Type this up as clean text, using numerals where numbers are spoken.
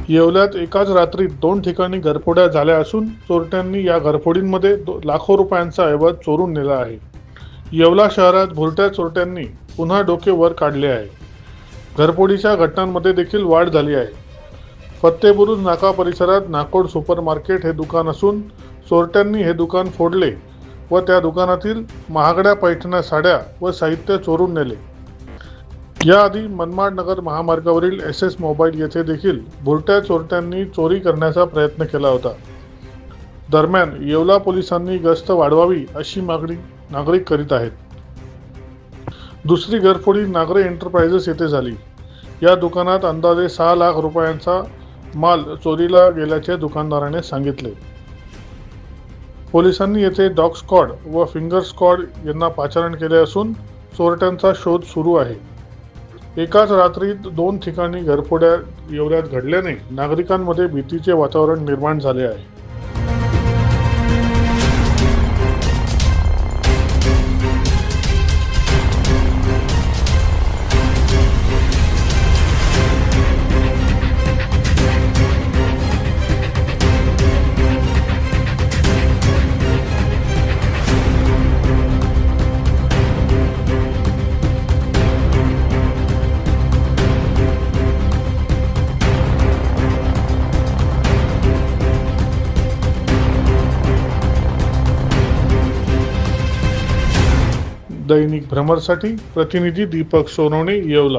येवल्यात एकाच रात्रीत 2 ठिकाणी घरफोड्या झाल्या असून चोरट्यांनी या घरफोडींमध्ये लाखो रुपयांचा ऐवज चोरून नेला आहे. येवला शहरात भुरट्या चोरट्यांनी पुन्हा डोके वर काढले आहे. घरफोडीच्या घटनांमध्ये देखील वाढ झाली आहे. फत्तेबुरुज नाका परिसरात नाकोड सुपर मार्केट हे दुकान असून चोरट्यांनी हे दुकान फोडले व त्या दुकानातील महागड्या पैठण्या साड्या व साहित्य चोरून नेले. याआधी मनमाड नगर महामार्गावरील SS मोबाईल येथे देखील भुरट्या चोरट्यांनी चोरी करण्याचा प्रयत्न केला होता. दरम्यान येवला पोलिसांनी गस्त वाढवावी अशी मागणी नागरिक करीत आहेत. दुसरी घरफोडी नागरे एंटरप्राइजेस येथे झाली. या दुकानात अंदाजे 6 लाख रुपयांचा माल चोरीला गेल्याचे दुकानदाराने सांगितले. पोलिसांनी येथे डॉग स्क्वॉड व फिंगर स्क्वॉड यांना पाचारण केले असून चोरट्यांचा शोध सुरू आहे. एकाच रात्रीत 2 ठिकाणी घरफोड्या येवल्यात घडल्याने नागरिकांमध्ये भीतीचे वातावरण निर्माण झाले आहे. दैनिक भ्रमरसाठी प्रतिनिधी दीपक सोनवणे, येवला.